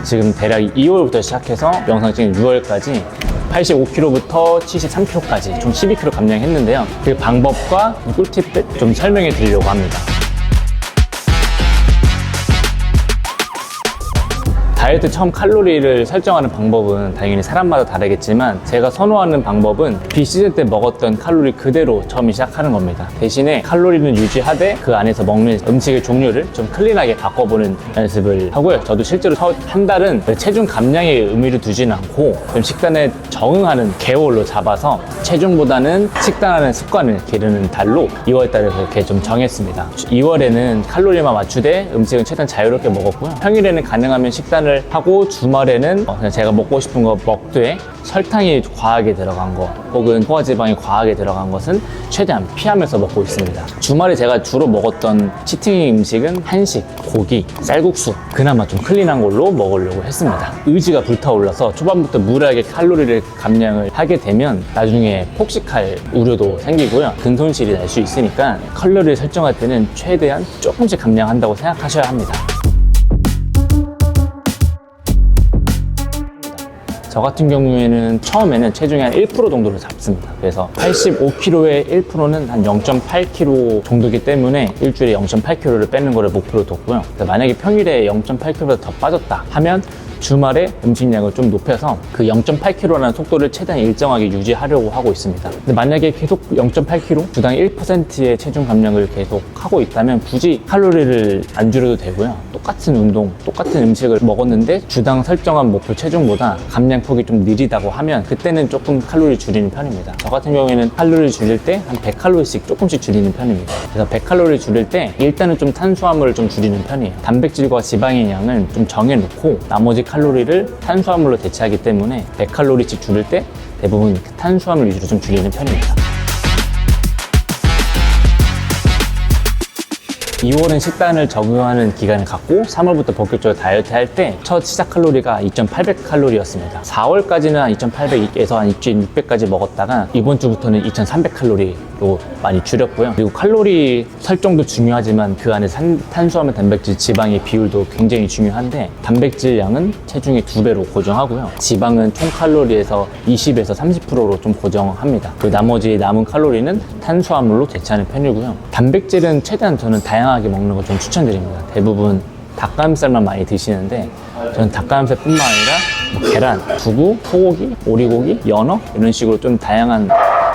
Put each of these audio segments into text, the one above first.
지금 대략 2월부터 시작해서 영상 찍은 6월까지 85kg부터 73kg까지 총 12kg 감량했는데요. 그 방법과 꿀팁을 좀 설명해 드리려고 합니다. 다이어트 처음 칼로리를 설정하는 방법은 당연히 사람마다 다르겠지만 제가 선호하는 방법은 비시즌 때 먹었던 칼로리 그대로 처음 시작하는 겁니다. 대신에 칼로리는 유지하되 그 안에서 먹는 음식의 종류를 좀 클린하게 바꿔보는 연습을 하고요. 저도 실제로 첫 한 달은 체중 감량에 의미를 두지는 않고 좀 식단에 적응하는 계획으로 잡아서 체중보다는 식단하는 습관을 기르는 달로 2월 달에 그렇게 좀 정했습니다. 2월에는 칼로리만 맞추되 음식은 최대한 자유롭게 먹었고요. 평일에는 가능하면 식단을 하고 주말에는 그냥 제가 먹고 싶은 거 먹되 설탕이 과하게 들어간 거 혹은 포화지방이 과하게 들어간 것은 최대한 피하면서 먹고 있습니다. 주말에 제가 주로 먹었던 치팅 음식은 한식, 고기, 쌀국수 그나마 좀 클린한 걸로 먹으려고 했습니다. 의지가 불타올라서 초반부터 무리하게 칼로리를 감량을 하게 되면 나중에 폭식할 우려도 생기고요. 근손실이 날 수 있으니까 칼로리를 설정할 때는 최대한 조금씩 감량한다고 생각하셔야 합니다. 저 같은 경우에는 처음에는 체중이 한 1% 정도를 잡습니다. 그래서 85kg의 1%는 한 0.8kg 정도이기 때문에 일주일에 0.8kg를 빼는 거를 목표로 뒀고요. 만약에 평일에 0.8kg보다 더 빠졌다 하면 주말에 음식량을 좀 높여서 그 0.8kg라는 속도를 최대한 일정하게 유지하려고 하고 있습니다. 근데 만약에 계속 0.8kg, 주당 1%의 체중 감량을 계속 하고 있다면 굳이 칼로리를 안 줄여도 되고요. 똑같은 운동, 똑같은 음식을 먹었는데 주당 설정한 목표 체중보다 감량폭이 좀 느리다고 하면 그때는 조금 칼로리 줄이는 편입니다. 저 같은 경우에는 칼로리 줄일 때 한 100칼로리씩 조금씩 줄이는 편입니다. 그래서 100칼로리 줄일 때 일단은 좀 탄수화물을 좀 줄이는 편이에요. 단백질과 지방의 양은 좀 정해놓고 나머지 칼로리를 탄수화물로 대체하기 때문에 100칼로리씩 줄일 때 대부분 탄수화물 위주로 좀 줄이는 편입니다. 2월은 식단을 적응하는 기간을 갖고 3월부터 본격적으로 다이어트 할 때 첫 시작 칼로리가 2,800칼로리였습니다. 4월까지는 한 2,800에서 한 2,600까지 먹었다가 이번 주부터는 2,300칼로리로 많이 줄였고요. 그리고 칼로리 설정도 중요하지만 그 안에 탄수화물, 단백질, 지방의 비율도 굉장히 중요한데 단백질 양은 체중의 2배로 고정하고요. 지방은 총 칼로리에서 20에서 30%로 좀 고정합니다. 그리고 나머지 남은 칼로리는 탄수화물로 대체하는 편이고요. 단백질은 최대한 저는 다양하게 먹는 걸 좀 추천드립니다. 대부분 닭가슴살만 많이 드시는데 저는 닭가슴살뿐만 아니라 뭐 계란, 두부, 소고기, 오리고기, 연어 이런 식으로 좀 다양한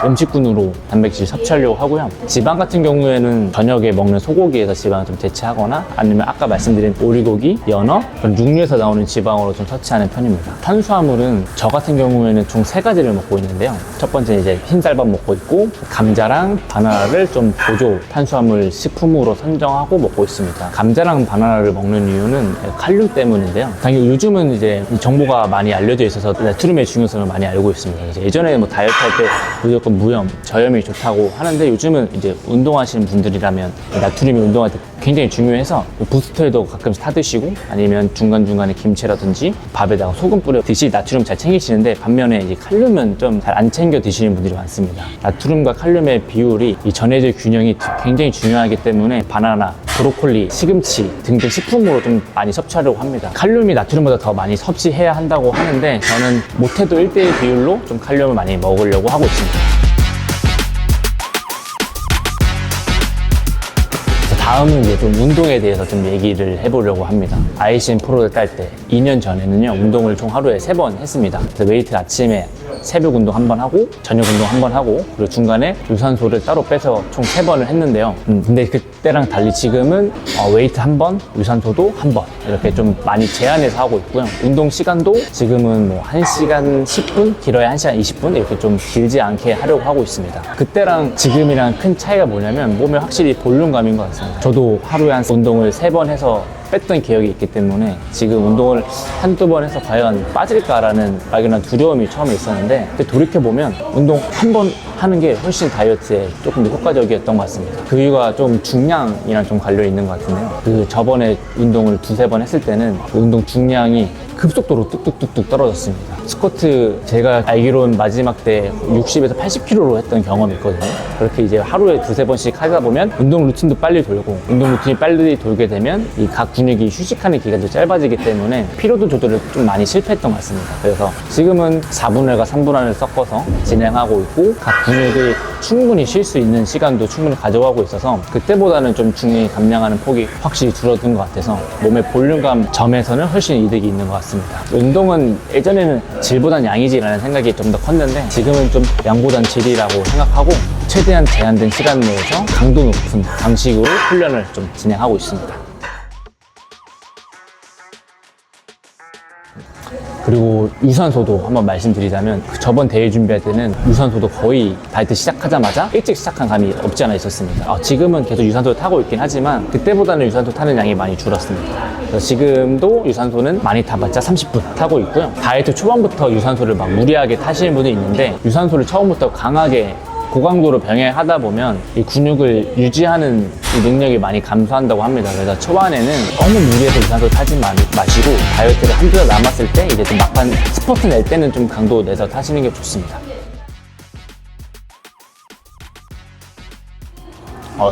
음식군으로 단백질 섭취하려고 하고요. 지방 같은 경우에는 저녁에 먹는 소고기에서 지방을 좀 대체하거나 아니면 아까 말씀드린 오리고기, 연어 그런 육류에서 나오는 지방으로 좀 섭취하는 편입니다. 탄수화물은 저 같은 경우에는 총 3가지를 먹고 있는데요. 첫 번째 이제 흰쌀밥 먹고 있고 감자랑 바나나를 좀 보조 탄수화물 식품으로 선정하고 먹고 있습니다. 감자랑 바나나를 먹는 이유는 칼륨 때문인데요. 당연히 요즘은 이제 정보가 많이 알려져 있어서 나트륨의 중요성을 많이 알고 있습니다. 예전에 뭐 다이어트 할 때 무조건 무염, 저염이 좋다고 하는데 요즘은 이제 운동하시는 분들이라면 나트륨이 운동할 때 굉장히 중요해서 부스터에도 가끔씩 타드시고 아니면 중간중간에 김치라든지 밥에다가 소금 뿌려 드시 나트륨 잘 챙기시는데 반면에 이제 칼륨은 좀 잘 안 챙겨 드시는 분들이 많습니다. 나트륨과 칼륨의 비율이 이 전해질 균형이 굉장히 중요하기 때문에 바나나, 브로콜리, 시금치 등등 식품으로 좀 많이 섭취하려고 합니다. 칼륨이 나트륨보다 더 많이 섭취해야 한다고 하는데 저는 못해도 1:1 비율로 좀 칼륨을 많이 먹으려고 하고 있습니다. 다음은 이제 좀 운동에 대해서 좀 얘기를 해보려고 합니다. ICM 프로를 딸 때 2년 전에는요 운동을 총 하루에 3번 했습니다. 그래서 웨이트 아침에 새벽 운동 1번 하고 저녁 운동 1번 하고 그리고 중간에 유산소를 따로 빼서 총 3번을 했는데요. 근데 그때랑 달리 지금은 웨이트 1번, 유산소도 1번 이렇게 좀 많이 제한해서 하고 있고요. 운동 시간도 지금은 뭐 1시간 10분, 길어야 1시간 20분 이렇게 좀 길지 않게 하려고 하고 있습니다. 그때랑 지금이랑 큰 차이가 뭐냐면 몸에 확실히 볼륨감인 것 같습니다. 저도 하루에 한 운동을 3번 해서 뺐던 기억이 있기 때문에 지금 운동을 한두 번 해서 과연 빠질까라는 막연한 두려움이 처음에 있었는데 돌이켜보면 운동 한 번 하는 게 훨씬 다이어트에 조금 더 효과적이었던 것 같습니다. 그 이유가 좀 중량이랑 좀 관련 있는 것 같은데요. 그 저번에 운동을 2-3번 했을 때는 그 운동 중량이 급속도로 뚝뚝뚝뚝 떨어졌습니다. 스쿼트 제가 알기로는 마지막 때 60에서 80kg로 했던 경험이 있거든요. 그렇게 이제 하루에 두세 번씩 하다 보면 운동 루틴도 빨리 돌고 운동 루틴이 빨리 돌게 되면 이 각 근육이 휴식하는 기간도 짧아지기 때문에 피로도 조절을 좀 많이 실패했던 것 같습니다. 그래서 지금은 4분할과 3분할을 섞어서 진행하고 있고 각 근육이 충분히 쉴 수 있는 시간도 충분히 가져가고 있어서 그때보다는 좀 중량이 감량하는 폭이 확실히 줄어든 것 같아서 몸의 볼륨감 점에서는 훨씬 이득이 있는 것 같습니다. 운동은 예전에는 질보단 양이지라는 생각이 좀 더 컸는데 지금은 좀 양보단 질이라고 생각하고 최대한 제한된 시간 내에서 강도 높은 방식으로 훈련을 좀 진행하고 있습니다. 그리고 유산소도 한번 말씀드리자면 저번 대회 준비할 때는 유산소도 거의 다이어트 시작하자마자 일찍 시작한 감이 없지 않아 있었습니다. 지금은 계속 유산소를 타고 있긴 하지만 그때보다는 유산소 타는 양이 많이 줄었습니다. 그래서 지금도 유산소는 많이 타봤자 30분 타고 있고요. 다이어트 초반부터 유산소를 막 무리하게 타시는 분이 있는데 유산소를 처음부터 강하게 고강도로 병행하다 보면 이 근육을 유지하는 이 능력이 많이 감소한다고 합니다. 그래서 초반에는 너무 무리해서 유산소 타지 마시고 다이어트를 한두 달 남았을 때 이제 좀 막판 스퍼트 낼 때는 좀 강도 내서 타시는 게 좋습니다.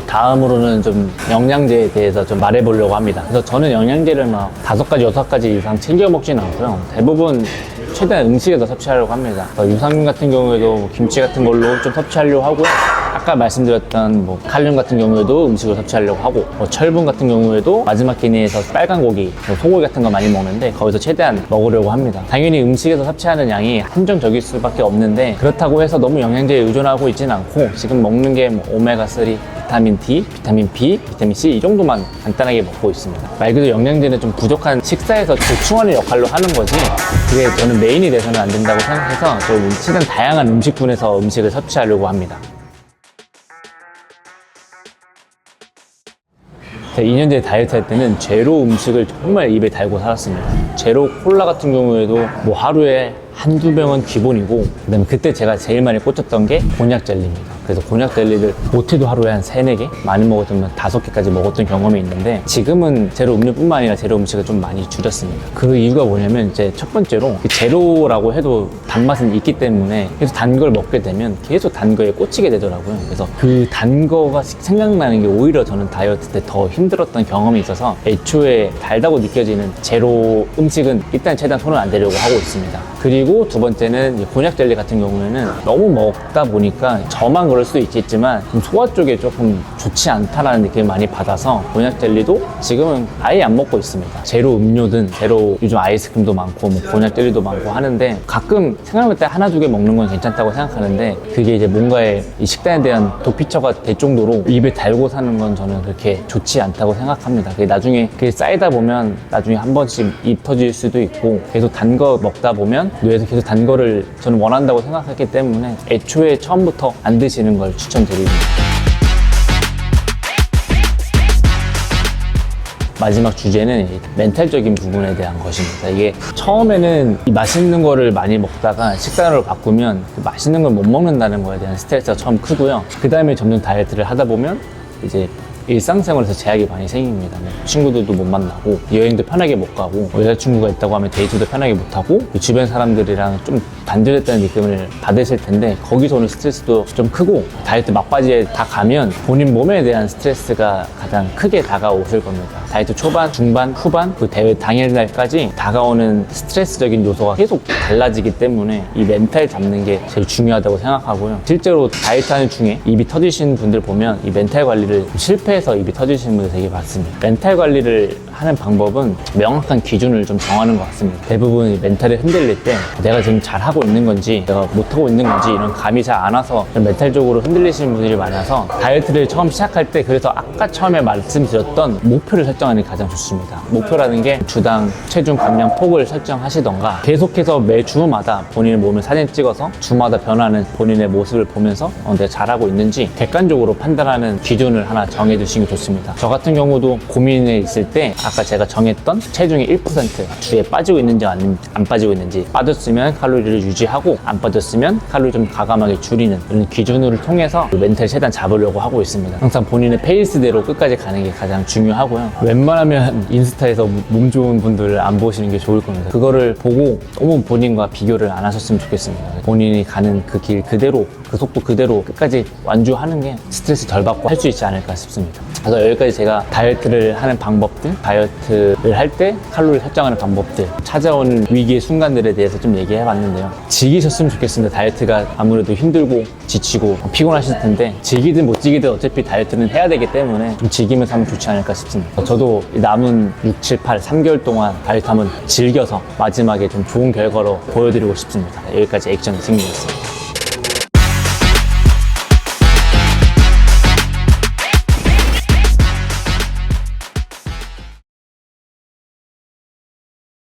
다음으로는 좀 영양제에 대해서 좀 말해보려고 합니다. 그래서 저는 영양제를 막 5가지, 6가지 이상 챙겨 먹지는 않고요. 대부분 최대한 음식에서 섭취하려고 합니다. 유산균 같은 경우에도 김치 같은 걸로 좀 섭취하려고 하고요. 아까 말씀드렸던 칼륨 같은 경우에도 음식을 섭취하려고 하고 철분 같은 경우에도 마지막 기내에서 빨간 고기, 소고기 같은 거 많이 먹는데 거기서 최대한 먹으려고 합니다. 당연히 음식에서 섭취하는 양이 한정적일 수밖에 없는데 그렇다고 해서 너무 영양제에 의존하고 있지는 않고 지금 먹는 게 오메가3, 비타민 D, 비타민 B, 비타민 C 이 정도만 간단하게 먹고 있습니다. 말 그대로 영양제는 좀 부족한 식사에서 보충하는 역할로 하는 거지 그게 저는 메인이 돼서는 안 된다고 생각해서 좀 최대한 다양한 음식군에서 음식을 섭취하려고 합니다. 제가 2년 전에 다이어트 할 때는 제로 음식을 정말 입에 달고 살았습니다. 제로 콜라 같은 경우에도 하루에 한두 병은 기본이고 그다음에 그때 제가 제일 많이 꽂혔던 게 곤약 젤리입니다. 그래서 곤약 젤리를 못해도 하루에 한 3-4개? 많이 먹었으면 5개까지 먹었던 경험이 있는데 지금은 제로 음료뿐만 아니라 제로 음식을 좀 많이 줄였습니다. 그 이유가 뭐냐면 이제 첫 번째로 제로라고 해도 단맛은 있기 때문에 계속 단 걸 먹게 되면 계속 단 거에 꽂히게 되더라고요. 그래서 그 단 거가 생각나는 게 오히려 저는 다이어트 때 더 힘들었던 경험이 있어서 애초에 달다고 느껴지는 제로 음식은 일단 최대한 손을 안 대려고 하고 있습니다. 그리고 두 번째는 곤약 젤리 같은 경우에는 너무 먹다 보니까 저만 그럴 수도 있겠지만 소화 쪽에 조금 좋지 않다라는 느낌을 많이 받아서 곤약 젤리도 지금은 아예 안 먹고 있습니다. 제로 음료든 제로 요즘 아이스크림도 많고 곤약 젤리도 많고 하는데 가끔 생각날 때 하나 두 개 먹는 건 괜찮다고 생각하는데 그게 이제 뭔가의 이 식단에 대한 도피처가 될 정도로 입에 달고 사는 건 저는 그렇게 좋지 않다고 생각합니다. 그게 나중에 그게 쌓이다 보면 나중에 한 번씩 입 터질 수도 있고 계속 단 거 먹다 보면 뇌에서 계속 단 거를 저는 원한다고 생각했기 때문에 애초에 처음부터 안 드시는 걸 추천드립니다. 마지막 주제는 멘탈적인 부분에 대한 것입니다. 이게 처음에는 이 맛있는 거를 많이 먹다가 식단으로 바꾸면 그 맛있는 걸 못 먹는다는 거에 대한 스트레스가 처음 크고요. 그 다음에 점점 다이어트를 하다 보면 이제 일상생활에서 제약이 많이 생깁니다. 친구들도 못 만나고 여행도 편하게 못 가고 여자친구가 있다고 하면 데이트도 편하게 못 하고 주변 사람들이랑 좀 단절했다는 느낌을 받으실 텐데 거기서 오는 스트레스도 좀 크고 다이어트 막바지에 다 가면 본인 몸에 대한 스트레스가 가장 크게 다가오실 겁니다. 다이어트 초반, 중반, 후반 그 대회 당일날까지 다가오는 스트레스적인 요소가 계속 달라지기 때문에 이 멘탈 잡는 게 제일 중요하다고 생각하고요. 실제로 다이어트 하는 중에 입이 터지시는 분들 보면 이 멘탈 관리를 실패해서 입이 터지시는 분들 되게 많습니다. 멘탈 관리를 하는 방법은 명확한 기준을 좀 정하는 것 같습니다. 대부분 이 멘탈이 흔들릴 때 내가 지금 잘하고 있는 건지 내가 못하고 있는 건지 이런 감이 잘 안 와서 멘탈적으로 흔들리시는 분들이 많아서 다이어트를 처음 시작할 때 그래서 아까 처음에 말씀드렸던 목표를 설정하는 게 가장 좋습니다. 목표라는 게 주당 체중 감량 폭을 설정하시던가 계속해서 매 주마다 본인의 몸을 사진 찍어서 주마다 변하는 본인의 모습을 보면서 내가 잘하고 있는지 객관적으로 판단하는 기준을 하나 정해두시는 게 좋습니다. 저 같은 경우도 고민에 있을 때 아까 제가 정했던 체중의 1% 주에 빠지고 있는지 안 빠지고 있는지, 빠졌으면 칼로리를 유지하고 안 빠졌으면 칼로리 좀 과감하게 줄이는 이런 기준을 통해서 멘탈 최대한 잡으려고 하고 있습니다. 항상 본인의 페이스대로 끝까지 가는 게 가장 중요하고요. 웬만하면 인스타에서 몸 좋은 분들을 안 보시는 게 좋을 겁니다. 그거를 보고 너무 본인과 비교를 안 하셨으면 좋겠습니다. 본인이 가는 그 길 그대로, 그 속도 그대로 끝까지 완주하는 게 스트레스 덜 받고 할 수 있지 않을까 싶습니다. 그래서 여기까지 제가 다이어트를 하는 방법들, 다이어트를 할 때 칼로리 설정하는 방법들, 찾아오는 위기의 순간들에 대해서 좀 얘기해 봤는데요. 즐기셨으면 좋겠습니다. 다이어트가 아무래도 힘들고 지치고 피곤하실 텐데, 즐기든 못 즐기든 어차피 다이어트는 해야 되기 때문에 좀 즐기면서 하면 좋지 않을까 싶습니다. 저도 남은 6, 7, 8, 3개월 동안 다이어트 한번 즐겨서 마지막에 좀 좋은 결과로 보여드리고 싶습니다. 여기까지 액션 승리였습니다.